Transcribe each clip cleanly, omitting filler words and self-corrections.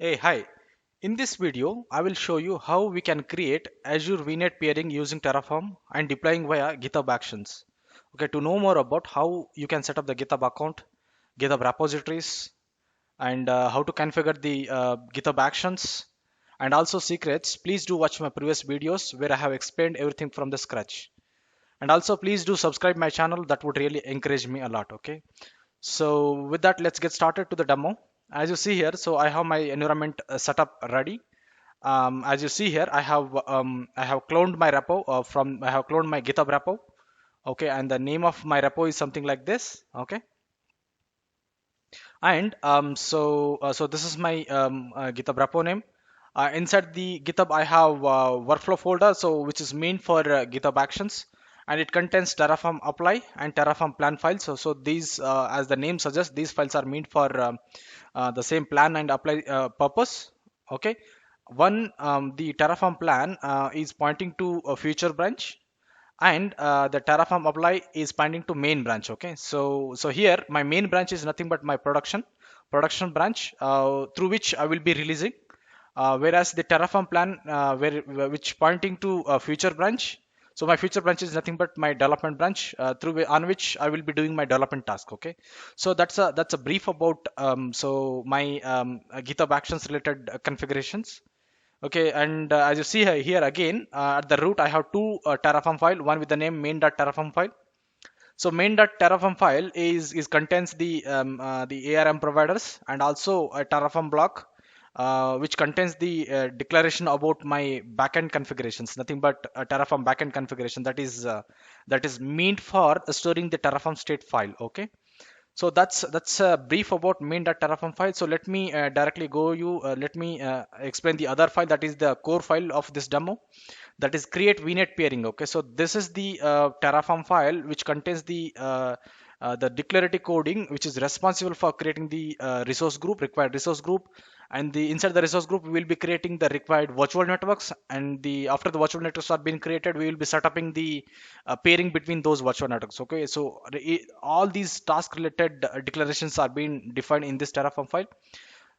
Hey, hi. In this video, I will show you how we can create Azure VNet peering using Terraform and deploying via GitHub Actions. Okay, to know more about how you can set up the GitHub account, GitHub repositories, and how to configure the GitHub Actions, and also secrets, please do watch my previous videos where I have explained everything from the scratch. And also, please do subscribe my channel. That would really encourage me a lot. Okay. So with that, let's get started to the demo. As you see here, so I have my environment set up ready. As you see here, I have cloned my repo I have cloned my GitHub repo. Okay, and the name of my repo is something like this. Okay, and so this is my GitHub repo name. Inside the GitHub, I have workflow folder, so which is meant for GitHub Actions, and it contains Terraform apply and Terraform plan files. So these, as the name suggests, these files are meant for the same plan and apply purpose. Okay, one the Terraform plan is pointing to a future branch, and the Terraform apply is pointing to main branch. Okay, so here my main branch is nothing but my production branch through which I will be releasing, whereas the Terraform plan which pointing to a future branch. So my future branch is nothing but my development branch on which I will be doing my development task. Okay, so that's a brief about my GitHub Actions related configurations. Okay, and as you see here again, at the root I have two Terraform file, one with the name main.terraform file. So main.terraform file is contains the ARM providers and also a Terraform block, which contains the declaration about my backend configurations. Nothing but a Terraform backend configuration that is meant for storing the Terraform state file. Okay. So that's a brief about main.terraform file. So let me directly go you. Let me explain the other file that is the core file of this demo. That is create vnet pairing. Okay, so this is the Terraform file which contains the declarative coding which is responsible for creating the required resource group, and the inside the resource group we will be creating the required virtual networks, and the after the virtual networks are being created we will be setting the pairing between those virtual networks. Okay, so all these task related declarations are being defined in this Terraform file.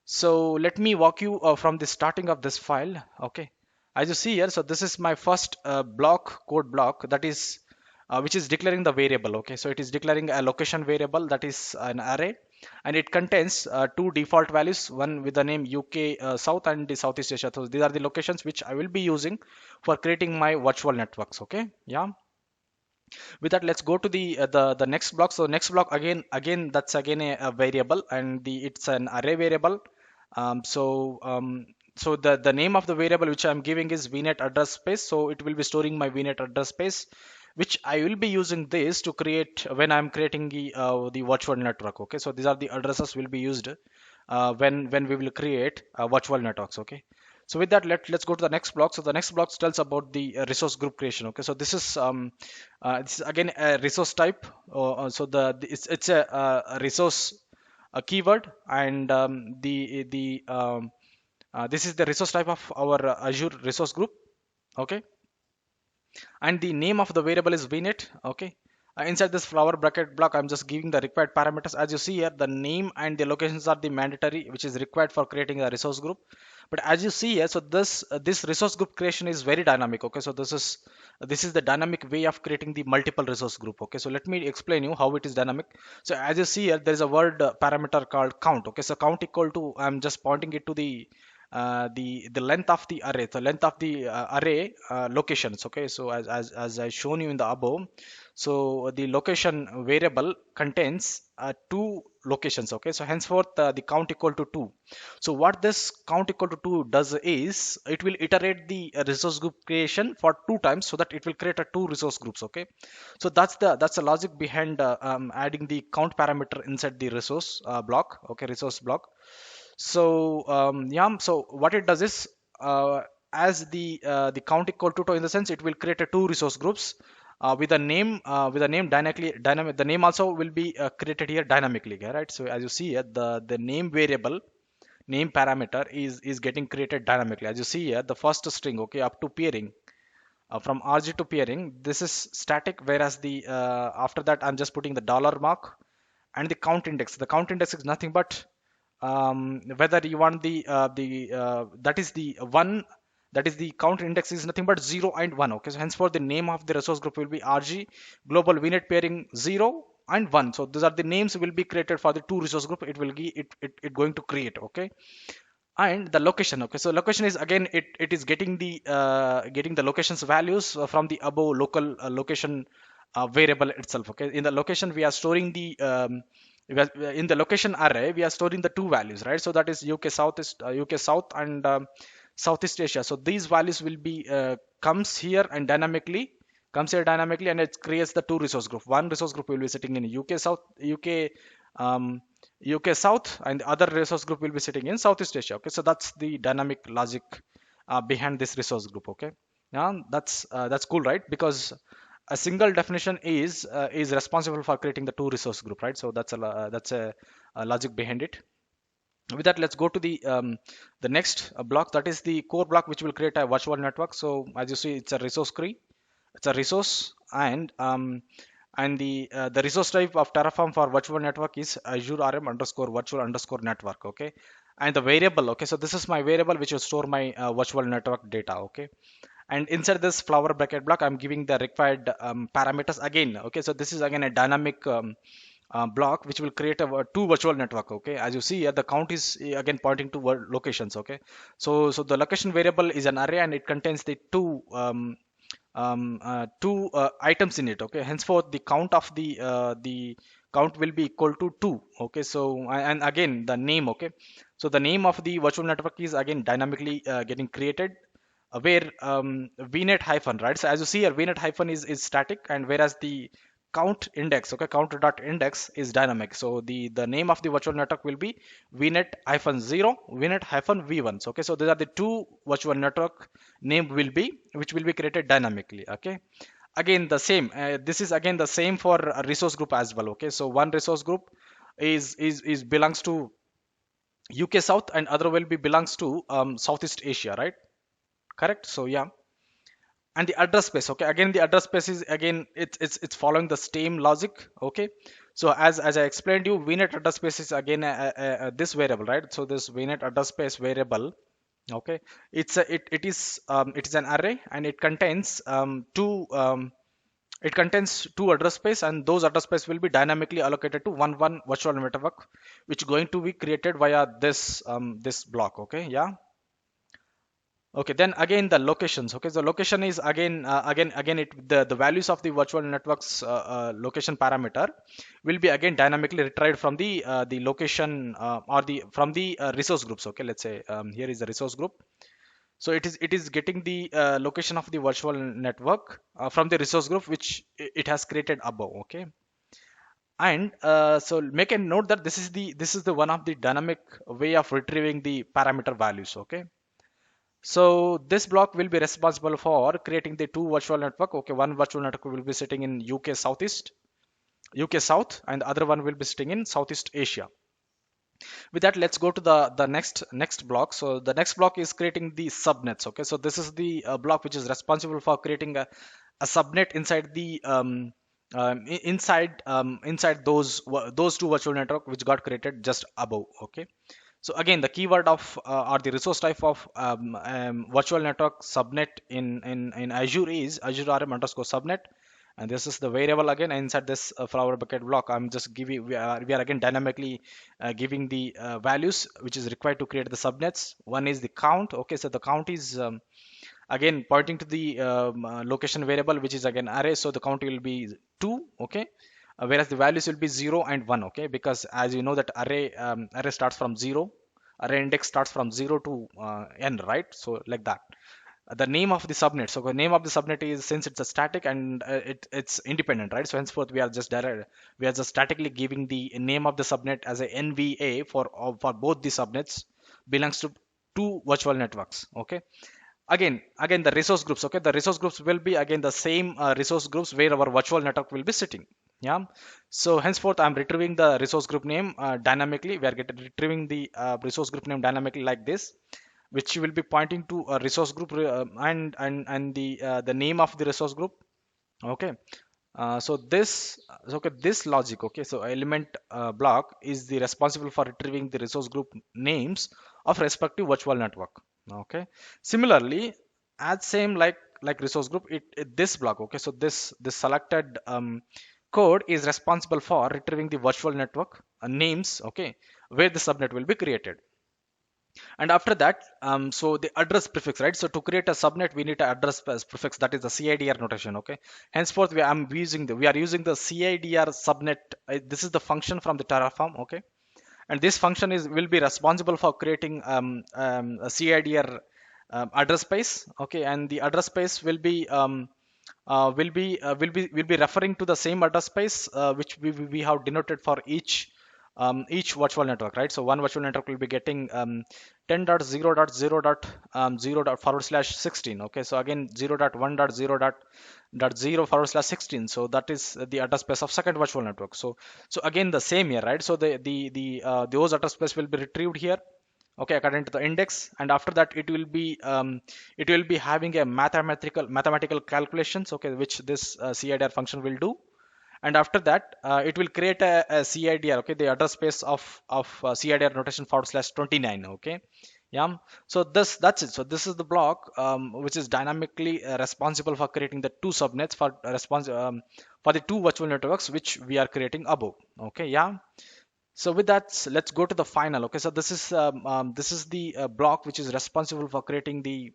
So let me walk you from the starting of this file. Okay, as you see here, so this is my first code block, that is which is declaring the variable. Okay, so it is declaring a location variable, that is an array, and it contains two default values, one with the name UK South and the Southeast Asia. So these are the locations which I will be using for creating my virtual networks. Okay, yeah. With that, let's go to the next block. So next block, again that's again a variable, and it's an array variable. So the name of the variable which I'm giving is vnet address space. So it will be storing my vnet address space, which I will be using this to create when I'm creating the virtual network. Okay, so these are the addresses will be used when we will create virtual networks. Okay, so with that, let's go to the next block. So the next block tells about the resource group creation. Okay, so this is again a resource type. So it's a resource a keyword, and this is the resource type of our Azure resource group. Okay, and the name of the variable is vnet. Okay, inside this flower bracket block I'm just giving the required parameters. As you see here, the name and the locations are the mandatory which is required for creating a resource group. But as you see here, so this resource group creation is very dynamic. Okay, so this is the dynamic way of creating the multiple resource group. Okay, so let me explain you how it is dynamic. So as you see here, there is a word parameter called count. Okay, so count equal to, I'm just pointing it to the length of the array, the length of the array locations. Okay, so as I shown you in the above, so the location variable contains two locations. Okay, so henceforth the count equal to 2. So what this count equal to 2 does is it will iterate the resource group creation for 2 times, so that it will create a 2 resource groups. Okay, so that's the logic behind adding the count parameter inside the resource block. Okay, resource block. So yeah, so what it does is as the count equal to 2, in the sense it will create a 2 resource groups with a name dynamic. The name also will be created here dynamically. Yeah, right. So as you see here, the name variable, name parameter is getting created dynamically. As you see here, the first string, okay, up to pairing, from RG to pairing, this is static, whereas the after that I'm just putting the dollar mark and the count index. The count index is nothing but whether you want that is the one, that is the count index is nothing but 0 and 1. Okay, so henceforth the name of the resource group will be rg global vnet pairing 0 and 1. So these are the names will be created for the two resource group it will be it going to create. Okay, and the location. Okay, so location is again it is getting the locations values from the above local location variable itself. Okay, in the location we are storing in the location array we are storing the two values, right? So that is uk south and southeast asia. So these values will be comes here and dynamically and it creates the two resource group. One resource group will be sitting in um, UK South, and the other resource group will be sitting in Southeast Asia. Okay, so that's the dynamic logic behind this resource group. Okay, yeah, that's cool, right? Because a single definition is responsible for creating the two resource group, right? So that's a logic behind it. With that, let's go to the next block, that is the core block, which will create a virtual network. So as you see, it's a resource tree, it's a resource, and the resource type of Terraform for virtual network is Azure RM underscore virtual underscore network. Okay, and the variable. Okay, so this is my variable which will store my virtual network data. Okay, and inside this flower bracket block, I'm giving the required parameters again. Okay, so this is again a dynamic block which will create a two virtual network. Okay, as you see here, the count is again pointing to locations. Okay, so the location variable is an array and it contains the two items in it. Okay, henceforth the count of the count will be equal to 2. Okay, so and again the name. Okay, so the name of the virtual network is again dynamically getting created where vnet hyphen, right? So as you see here, vnet hyphen is static, and whereas the count index, okay, count dot index is dynamic. So the name of the virtual network will be vnet hyphen 0 vnet hyphen v1. So, okay, so these are the two virtual network name will be which will be created dynamically. Okay, again the same, this is again the same for a resource group as well. Okay, so one resource group is belongs to UK South and other will be belongs to Southeast Asia, right? Correct. So yeah, and the address space. Okay, again the address space is again it's following the same logic. Okay, so as I explained you, vnet address space is again this variable, right? So this vnet address space variable, okay, it is an array and it contains two address space, and those address space will be dynamically allocated to one virtual network which going to be created via this block. Okay, yeah. Okay, then again the locations. Okay, the location is again the values of the virtual network's location parameter will be again dynamically retrieved from the location or the from the resource groups. Okay, let's say here is the resource group. So it is getting the location of the virtual network from the resource group which it has created above. Okay, and so make a note that this is the one of the dynamic way of retrieving the parameter values. Okay, so this block will be responsible for creating the two virtual network. Okay, one virtual network will be sitting in UK South, and the other one will be sitting in Southeast Asia. With that, let's go to the next block. So the next block is creating the subnets. Okay, so this is the block which is responsible for creating a subnet inside inside those two virtual network which got created just above. Okay, so again, the keyword of or the resource type of virtual network subnet in Azure is Azure RM underscore subnet, and this is the variable again inside this flower bucket block. I'm just giving we are again dynamically giving the values which is required to create the subnets. One is the count. Okay, so the count is again pointing to the location variable which is again array. So the count will be 2. Okay, whereas the values will be 0 and 1. Okay, because as you know that array starts from 0, array index starts from 0 to n, right? So like that. The name of the subnet, so the name of the subnet is, since it's a static and it's independent, right? So henceforth we are just statically giving the name of the subnet as a nva for both the subnets belongs to two virtual networks. Okay, again the resource groups. Okay, the resource groups will be again the same resource groups where our virtual network will be sitting. Yeah, so henceforth I'm retrieving the resource group name dynamically. We are retrieving the resource group name dynamically like this, which will be pointing to a resource group and the name of the resource group. Okay, This logic, okay, so element block is the responsible for retrieving the resource group names of respective virtual network. Okay, similarly, as same like resource group, this block, okay, so this selected code is responsible for retrieving the virtual network names, okay, where the subnet will be created. And after that, so the address prefix, right? So to create a subnet, we need an address prefix, that is the CIDR notation. Okay. Henceforth, we are using the CIDR subnet. This is the function from the Terraform. Okay. And this function is will be responsible for creating a CIDR address space. Okay. And the address space will be referring to the same address space which we have denoted for each virtual network, right? So one virtual network will be getting 10.0.0.0./16. Okay, so again 0.1.0.0 /16. So that is the address space of second virtual network. So again the same here, right? So those address space will be retrieved here, okay, according to the index, and after that it will be having a mathematical calculations, okay, which this CIDR function will do. And after that it will create a CIDR, okay, the address space of CIDR notation /29. Okay, yeah. So that's it. So this is the block which is dynamically responsible for creating the two subnets for the two virtual networks which we are creating above. Okay, yeah. So with that, let's go to the final. Okay, so this is the block which is responsible for creating the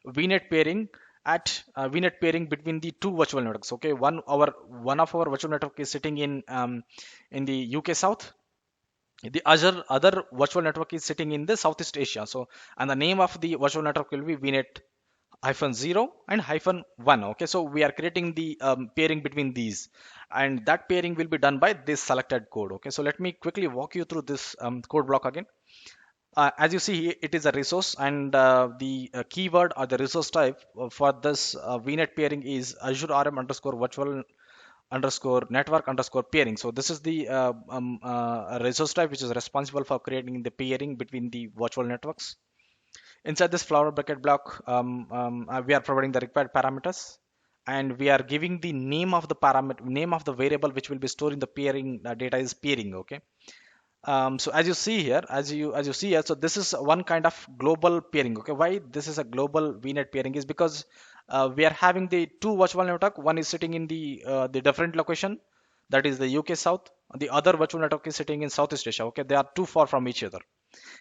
VNet pairing VNet pairing between the two virtual networks. Okay, one of our virtual network is sitting in the UK South. The other virtual network is sitting in the Southeast Asia. So, and the name of the virtual network will be VNet -0 and -1. Okay, so we are creating the pairing between these, and that pairing will be done by this selected code. Okay, so let me quickly walk you through this code block again. As you see, it is a resource, and the keyword or the resource type for this VNet pairing is Azure RM underscore virtual underscore network underscore pairing. So this is the resource type which is responsible for creating the pairing between the virtual networks. Inside this flower bracket block, we are providing the required parameters, and we are giving the name of the variable which will be stored in the pairing data is pairing. Okay. So as you see here, as you see here, so this is one kind of global pairing. Okay, why this is a global VNet pairing is because we are having the two virtual network. One is sitting in the different location, that is the UK South. The other virtual network is sitting in Southeast Asia. Okay, they are too far from each other.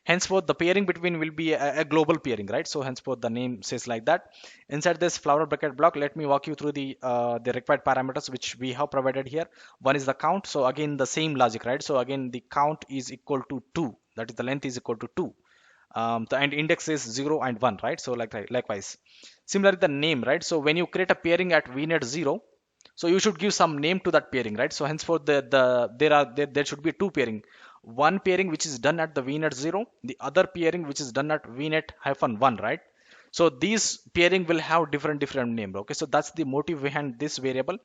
Henceforth, the pairing between will be a global pairing, right? So henceforth, the name says like that. Inside this flower bracket block, let me walk you through the required parameters which we have provided here. One is the count. So again, the same logic, right? So again, the count is equal to 2. That is the length is equal to 2. And index is 0 and 1, right? So likewise. Similarly, the name, right? So when you create a pairing at VNet 0, so you should give some name to that pairing, right? So henceforth, there should be two pairing. One pairing which is done at the VNet 0, the other pairing which is done at VNet-1, right? So these pairing will have different name. Okay, so that's the motive behind this variable,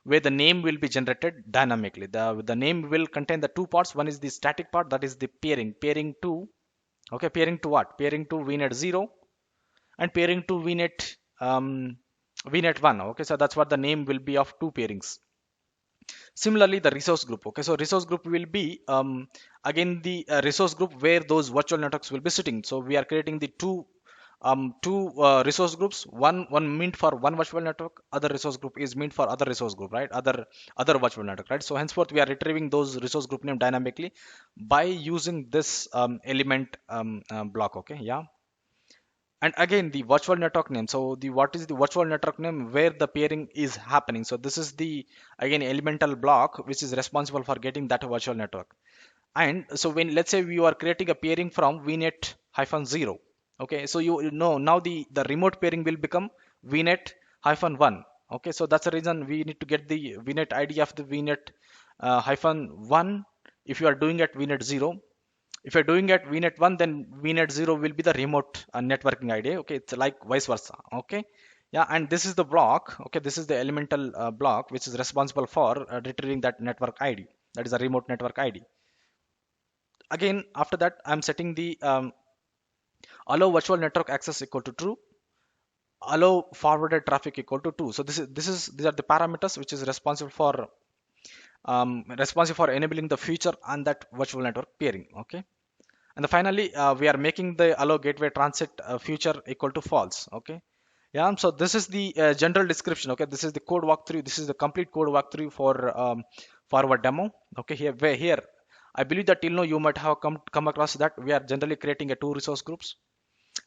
where the name will be generated dynamically. The name will contain the two parts. One is the static part, that is the pairing to. Okay, pairing to what? Pairing to VNet 0 and pairing to VNet 1. Okay, so that's what the name will be of two pairings. Similarly, the resource group. Okay, so resource group will be again the resource group where those virtual networks will be sitting. So we are creating the two resource groups. One meant for one virtual network. Other resource group is meant for other resource group, right? Other virtual network, right? So henceforth, we are retrieving those resource group name dynamically by using this element block. Okay, yeah. And again the virtual network name, so the what is the virtual network name where the pairing is happening. So this is the again elemental block which is responsible for getting that virtual network. And so when let's say we are creating a pairing from VNet-0, okay, so you know now the remote pairing will become VNet-1. Okay, so that's the reason we need to get the VNet ID of the VNet-1 if you are doing at VNet 0. If you're doing at VNet 1, then VNet 0 will be the remote networking ID. Okay, it's like vice versa. Okay, yeah, and this is the block. Okay, this is the elemental block which is responsible for retrieving that network ID. That is a remote network ID. Again, after that, I'm setting the allow virtual network access equal to true. allow forwarded traffic equal to 2. So these are the parameters which is responsible for enabling the feature on that virtual network peering. Okay. And finally, we are making the allow gateway transit feature equal to false. Okay. Yeah. So this is the general description. Okay. This is the code walkthrough. This is the complete code walkthrough for our demo. Okay. Here, I believe that till now you might have come across that we are generally creating a two resource groups.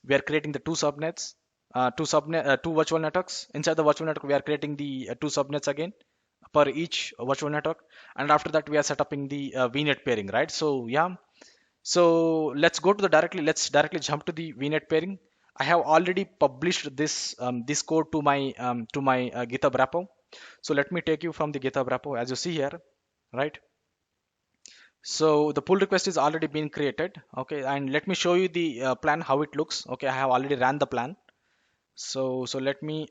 We are creating the two subnets, two virtual networks. Inside the virtual network, we are creating the two subnets again per each virtual network, and after that we are setting the VNet pairing, right? So yeah, so let's directly jump to the VNet pairing. I have already published this code to my GitHub repo. So let me take you from the GitHub repo as you see here, right? So the pull request is already been created. Okay, and let me show you the plan how it looks. Okay, I have already ran the plan. So let me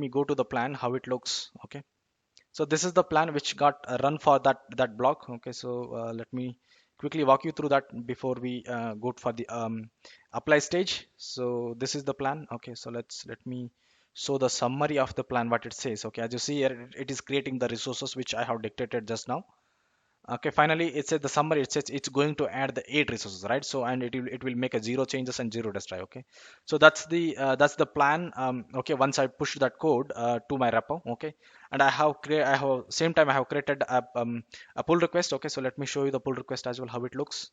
go to the plan how it looks. Okay, so this is the plan which got run for that block. Okay, so let me quickly walk you through that before we go for the apply stage. So this is the plan. Okay, so let me show the summary of the plan what it says. Okay, as you see here, it is creating the resources which I have dictated just now. Okay, finally it says the summary, it says it's going to add the 8 resources, right? So and it will make a zero changes and zero destroy. Okay, so that's the plan. Okay, once I push that code to my repo. Okay, and I have same time I have created a pull request. Okay, so let me show you the pull request as well how it looks.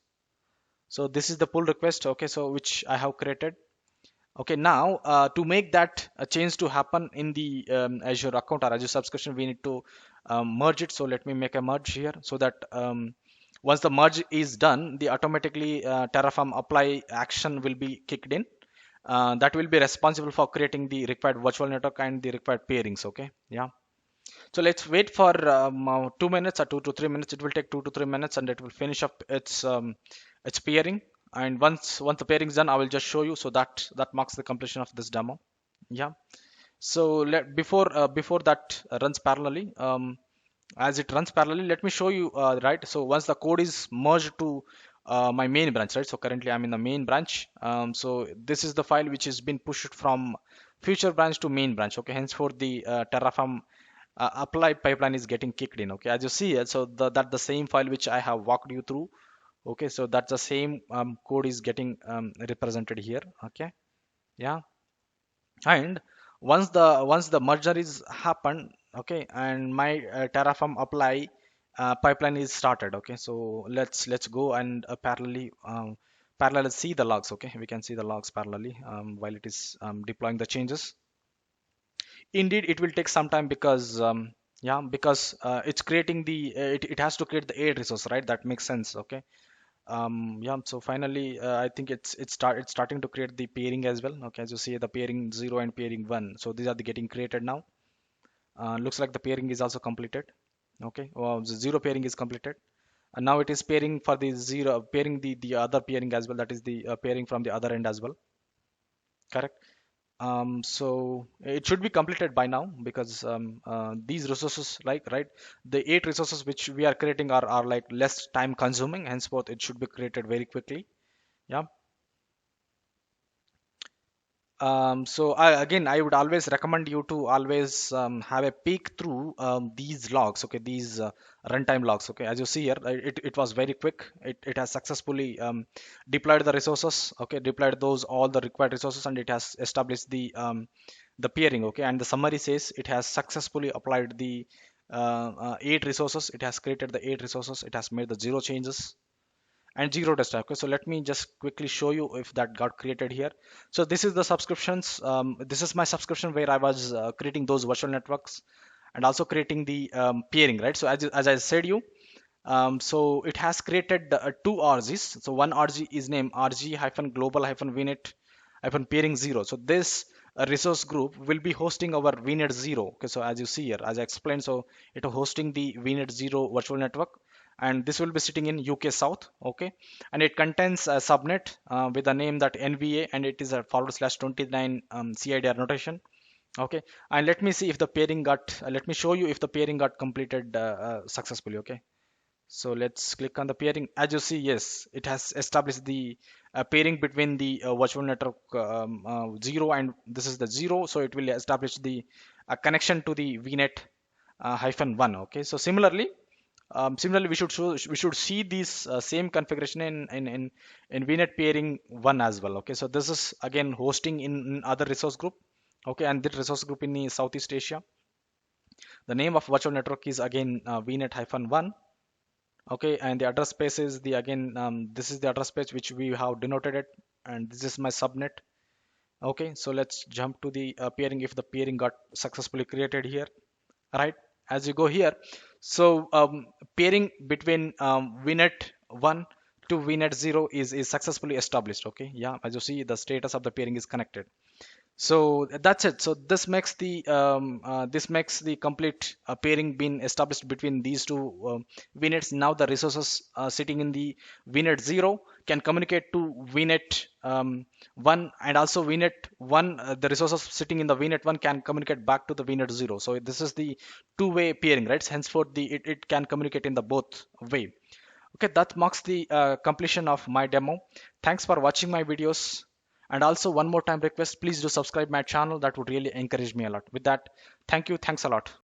So this is the pull request. Okay, so which I have created. Okay, now to make that change to happen in the Azure account or Azure subscription, we need to merge it. So let me make a merge here so that once the merge is done, the automatically Terraform apply action will be kicked in. That will be responsible for creating the required virtual network and the required pairings. Okay, yeah. So let's wait for 2 minutes or 2 to 3 minutes. It will take 2 to 3 minutes, and it will finish up its pairing. And once the pairing is done, I will just show you. So that marks the completion of this demo. Yeah. So before that runs parallelly, as it runs parallelly, let me show you. Right. So once the code is merged to my main branch, right? So currently I'm in the main branch. So this is the file which has been pushed from future branch to main branch. Okay. Henceforth, the Terraform apply pipeline is getting kicked in. Okay, as you see it, so that the same file which I have walked you through. Okay, so that's the same code is getting represented here. Okay, yeah. And once the merger is happened, okay, and my Terraform apply pipeline is started. Okay, so let's go and parallel see the logs. Okay, we can see the logs parallelly while it is deploying the changes. Indeed, it will take some time because yeah, because it's creating it has to create the aid resource, right? That makes sense. Okay. Yeah. So finally, I think it's starting to create the pairing as well. Okay, as you see, the pairing 0 and pairing 1. So these are the getting created now. Looks like the pairing is also completed. Okay. Well, the 0 pairing is completed. And now it is pairing for the 0, pairing the other pairing as well. That is the pairing from the other end as well. Correct. So it should be completed by now because these resources, like, right, the 8 resources which we are creating are like less time consuming, henceforth it should be created very quickly. Yeah. Again, I would always recommend you to always have a peek through these logs. Okay, these runtime logs. Okay, as you see here, it was very quick. It has successfully deployed the resources. Okay, deployed those all the required resources, and it has established the peering. Okay, and the summary says it has successfully applied the 8 resources. It has created the 8 resources. It has made the 0 changes and 0 test. Okay, so let me just quickly show you if that got created here. So this is the subscriptions. This is my subscription where I was creating those virtual networks and also creating the peering, right? So as I said you, so it has created two RGs. So one RG is named RG hyphen global hyphen vnet hyphen peering 0. So this resource group will be hosting our vnet 0. Okay, so as you see here, as I explained, so it is hosting the vnet 0 virtual network, and this will be sitting in UK South. Okay, and it contains a subnet with the name that NVA, and it is a /29 CIDR notation. Okay, and let me see if the pairing got let me show you if the pairing got completed successfully. Okay, So let's click on the pairing. As you see, yes, it has established the pairing between the virtual network 0 and this is the 0. So it will establish the connection to the VNet hyphen 1. Okay. So similarly, we should see this same configuration in VNet pairing 1 as well. Okay. So this is again hosting in other resource group. Okay, and this resource group in the Southeast Asia. The name of virtual network is again VNet hyphen 1. Okay, and the address space is the again this is the address space which we have denoted it, and this is my subnet. Okay, so let's jump to the pairing if the pairing got successfully created here, right? As you go here, so pairing between VNet 1 to VNet 0 is successfully established. Okay, yeah, as you see, the status of the pairing is connected. So that's it. So this makes the complete pairing being established between these two VNets. Now the resources sitting in the VNet 0 can communicate to VNet 1, and also VNet 1, the resources sitting in the VNet 1 can communicate back to the VNet 0. So this is the two-way pairing, right? Henceforth it can communicate in the both way. Okay, that marks the completion of my demo. Thanks for watching my videos. And also one more time request, please do subscribe my channel. That would really encourage me a lot. With that, thank you. Thanks a lot.